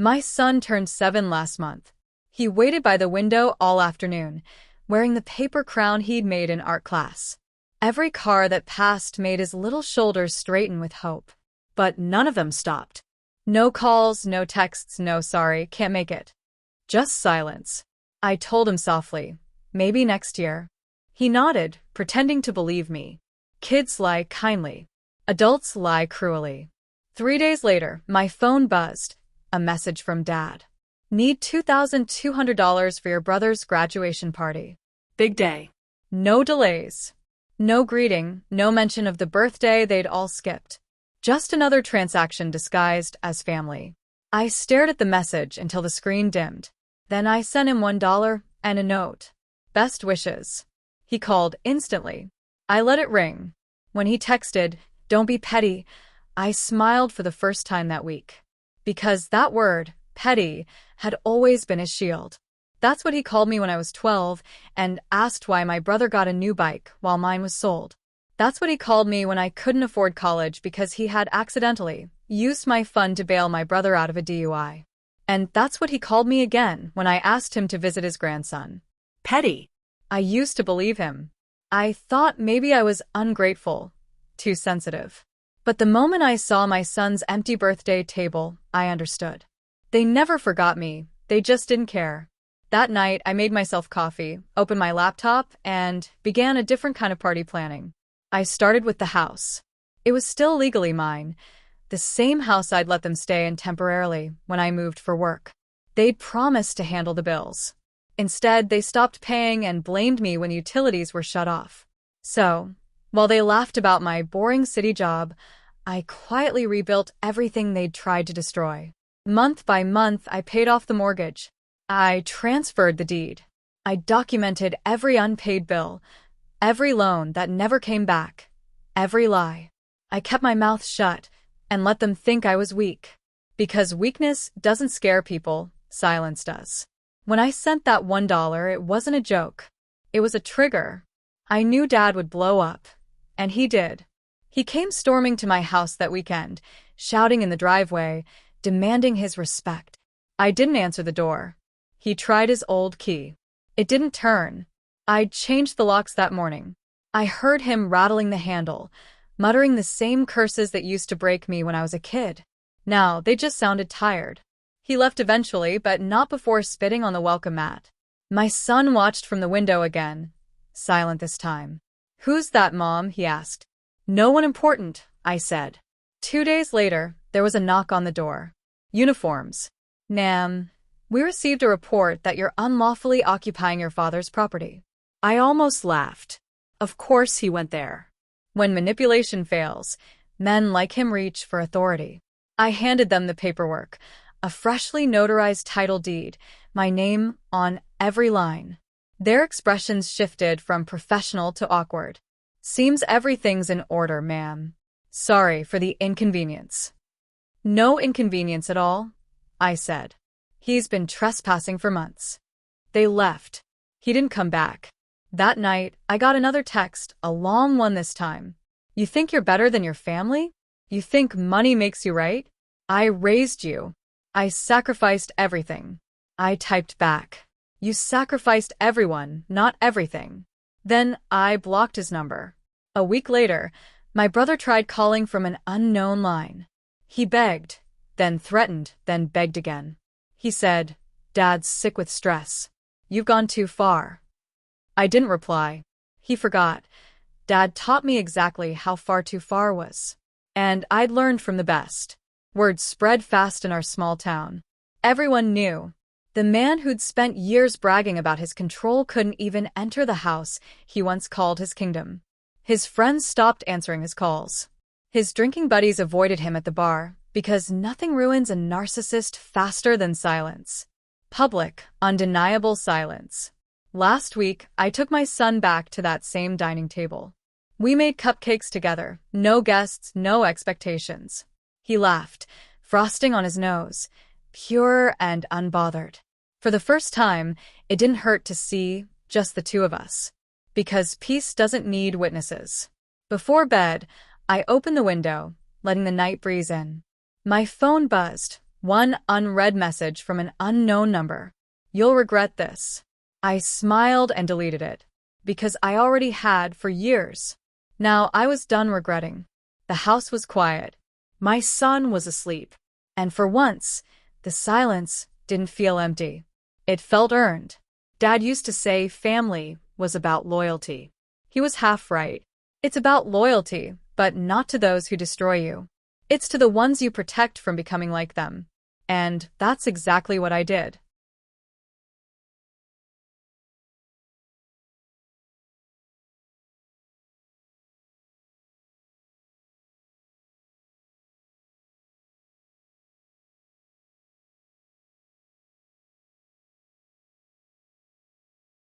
My son turned 7 last month. He waited by the window all afternoon, wearing the paper crown he'd made in art class. Every car that passed made his little shoulders straighten with hope. But none of them stopped. No calls, no texts, no sorry, can't make it. Just silence. I told him softly, maybe next year. He nodded, pretending to believe me. Kids lie kindly. Adults lie cruelly. 3 days later, my phone buzzed. A message from Dad. Need $2,200 for your brother's graduation party. Big day. No delays. No greeting, no mention of the birthday they'd all skipped. Just another transaction disguised as family. I stared at the message until the screen dimmed. Then I sent him $1 and a note. Best wishes. He called instantly. I let it ring. When he texted, "Don't be petty," I smiled for the first time that week. Because that word, petty, had always been his shield. That's what he called me when I was 12 and asked why my brother got a new bike while mine was sold. That's what he called me when I couldn't afford college because he had accidentally used my fund to bail my brother out of a DUI. And that's what he called me again when I asked him to visit his grandson. Petty. I used to believe him. I thought maybe I was ungrateful, too sensitive. But the moment I saw my son's empty birthday table, I understood. They never forgot me, they just didn't care. That night, I made myself coffee, opened my laptop, and began a different kind of party planning. I started with the house. It was still legally mine, the same house I'd let them stay in temporarily when I moved for work. They'd promised to handle the bills. Instead, they stopped paying and blamed me when utilities were shut off. So, while they laughed about my boring city job, I quietly rebuilt everything they'd tried to destroy. Month by month, I paid off the mortgage. I transferred the deed. I documented every unpaid bill, every loan that never came back, every lie. I kept my mouth shut and let them think I was weak. Because weakness doesn't scare people, silence does. When I sent that $1, it wasn't a joke. It was a trigger. I knew Dad would blow up. And he did. He came storming to my house that weekend, shouting in the driveway, demanding his respect. I didn't answer the door. He tried his old key. It didn't turn. I'd changed the locks that morning. I heard him rattling the handle, muttering the same curses that used to break me when I was a kid. Now, they just sounded tired. He left eventually, but not before spitting on the welcome mat. My son watched from the window again, silent this time. "Who's that, Mom?" he asked. "No one important," I said. 2 days later, there was a knock on the door. Uniforms. "Ma'am, we received a report that you're unlawfully occupying your father's property." I almost laughed. Of course he went there. When manipulation fails, men like him reach for authority. I handed them the paperwork, a freshly notarized title deed, my name on every line. Their expressions shifted from professional to awkward. "Seems everything's in order, ma'am. Sorry for the inconvenience." "No inconvenience at all," I said. "He's been trespassing for months." They left. He didn't come back. That night, I got another text, a long one this time. "You think you're better than your family? You think money makes you right? I raised you. I sacrificed everything." I typed back. "You sacrificed everyone, not everything." Then I blocked his number. A week later, my brother tried calling from an unknown line. He begged, then threatened, then begged again. He said, "Dad's sick with stress. You've gone too far." I didn't reply. He forgot. Dad taught me exactly how far too far was. And I'd learned from the best. Word spread fast in our small town. Everyone knew. The man who'd spent years bragging about his control couldn't even enter the house he once called his kingdom. His friends stopped answering his calls. His drinking buddies avoided him at the bar, because nothing ruins a narcissist faster than silence. Public, undeniable silence. Last week, I took my son back to that same dining table. We made cupcakes together, no guests, no expectations. He laughed, frosting on his nose, pure and unbothered. For the first time, it didn't hurt to see just the two of us. Because peace doesn't need witnesses. Before bed, I opened the window, letting the night breeze in. My phone buzzed, One unread message from an unknown number. You'll regret this. I smiled and deleted it, because I already had for years. Now I was done regretting. The house was quiet. My son was asleep. And for once, the silence didn't feel empty. It felt earned. Dad used to say family was about loyalty. He was half right. It's about loyalty, but not to those who destroy you. It's to the ones you protect from becoming like them. And that's exactly what I did.